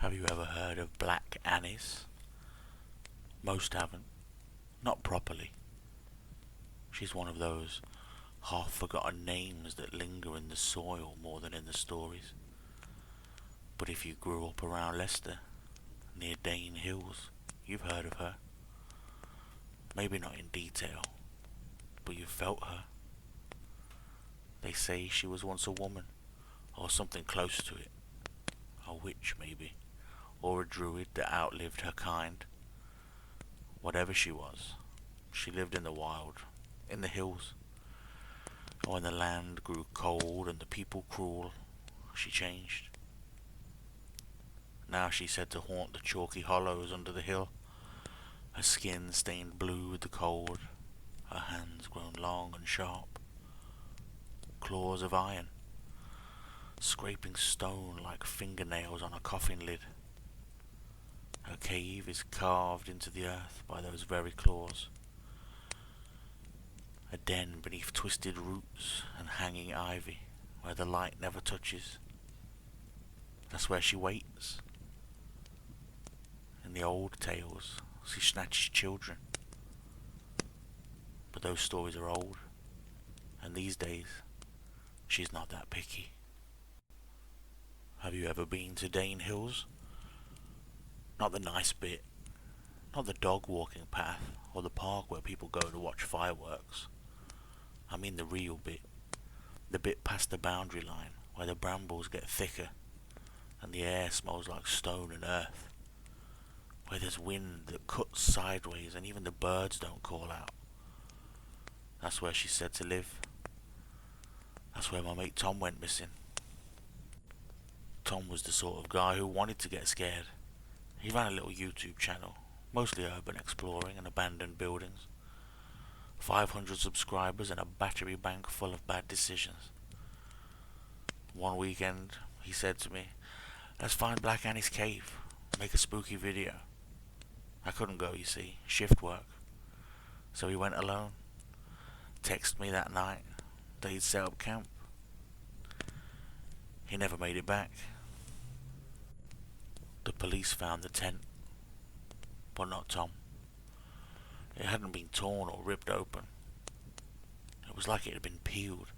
Have you ever heard of Black Annis? Most haven't. Not properly. She's one of those half-forgotten names that linger in the soil more than in the stories. But if you grew up around Leicester, near Dane Hills, you've heard of her. Maybe not in detail, but you've felt her. They say she was once a woman, or something close to it. A witch, maybe, or a druid that outlived her kind. Whatever she was, she lived in the wild, in the hills. And when the land grew cold and the people cruel, she changed. Now she's said to haunt the chalky hollows under the hill, her skin stained blue with the cold, her hands grown long and sharp, claws of iron, scraping stone like fingernails on a coffin lid. Her cave is carved into the earth by those very claws. A den beneath twisted roots and hanging ivy where the light never touches. That's where she waits. In the old tales, she snatches children. But those stories are old, and these days, she's not that picky. Have you ever been to Dane Hills? Not the nice bit, not the dog walking path or the park where people go to watch fireworks. I mean the real bit, the bit past the boundary line where the brambles get thicker and the air smells like stone and earth, where there's wind that cuts sideways and even the birds don't call out. That's where she's said to live. That's where my mate Tom went missing. Tom was the sort of guy who wanted to get scared. He ran a little YouTube channel, mostly urban exploring and abandoned buildings. 500 subscribers and a battery bank full of bad decisions. One weekend, he said to me, "Let's find Black Annie's cave, make a spooky video." I couldn't go, you see, shift work. So he went alone. Texted me that night that he'd set up camp. He never made it back. The police found the tent, but not Tom. It hadn't been torn or ripped open. It was like it had been peeled,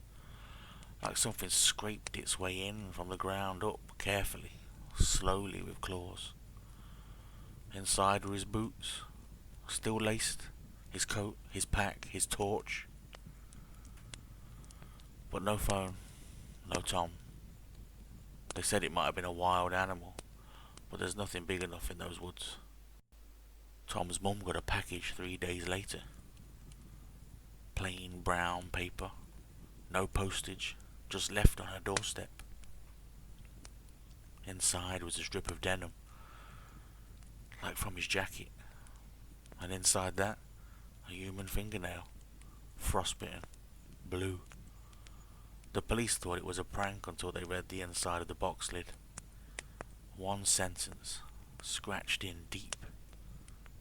like something scraped its way in from the ground up carefully, slowly with claws. Inside were his boots, still laced, his coat, his pack, his torch. But no phone, no Tom. They said it might have been a wild animal, but there's nothing big enough in those woods. Tom's mum got a package 3 days later. Plain brown paper, no postage, just left on her doorstep. Inside was a strip of denim, like from his jacket, and inside that, a human fingernail, frostbitten, blue. The police thought it was a prank until they read the inside of the box lid. One sentence, scratched in deep,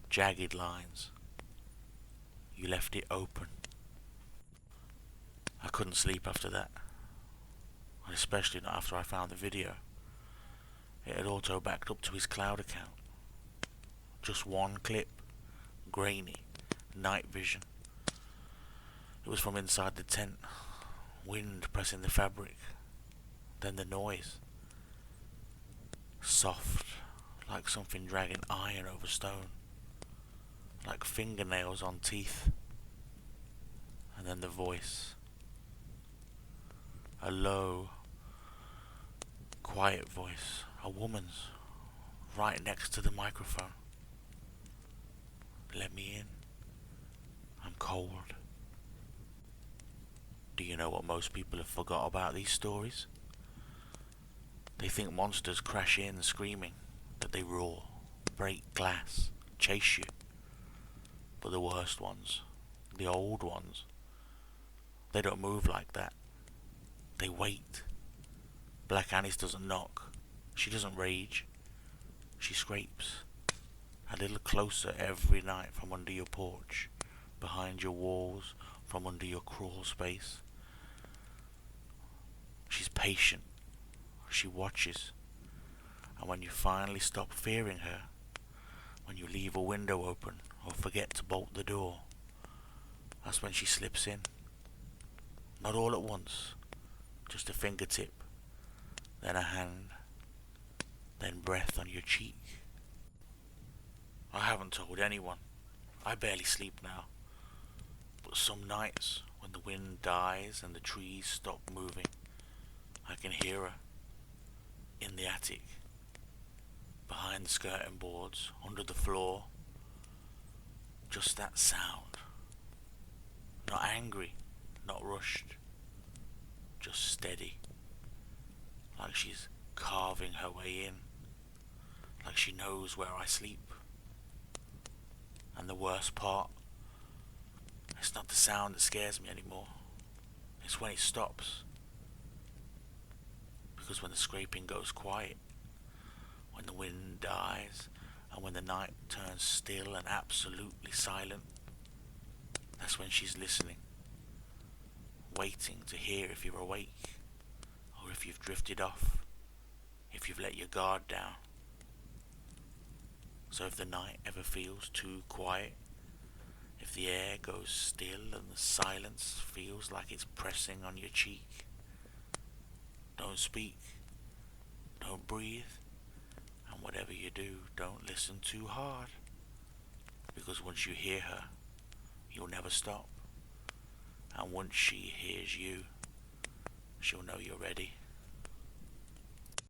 jagged lines. "You left it open." I couldn't sleep after that, and especially not after I found the video. It had auto-backed up to his cloud account. Just one clip, grainy, night vision. It was from inside the tent, wind pressing the fabric, then the noise. Soft, like something dragging iron over stone, like fingernails on teeth. And then the voice. A low, quiet voice, a woman's, right next to the microphone. "Let me in. I'm cold." Do you know what most people have forgot about these stories? They think monsters crash in screaming, that they roar, break glass, chase you. But the worst ones, the old ones, they don't move like that. They wait. Black Annis doesn't knock. She doesn't rage. She scrapes a little closer every night from under your porch, behind your walls, from under your crawl space. She's patient. She watches. And when you finally stop fearing her, when you leave a window open or forget to bolt the door, that's when she slips in. Not all at once, just a fingertip, then a hand, then breath on your cheek. I haven't told anyone. I barely sleep now. But some nights, when the wind dies and the trees stop moving, I can hear her in the attic, behind the skirting boards, under the floor. Just that sound. Not angry, not rushed, just steady. Like she's carving her way in. Like she knows where I sleep. And the worst part, it's not the sound that scares me anymore. It's when it stops. Because when the scraping goes quiet, when the wind dies, and when the night turns still and absolutely silent, that's when she's listening, waiting to hear if you're awake, or if you've drifted off, if you've let your guard down. So if the night ever feels too quiet, if the air goes still and the silence feels like it's pressing on your cheek, don't speak, don't breathe, and whatever you do, don't listen too hard. Because once you hear her, you'll never stop. And once she hears you, she'll know you're ready.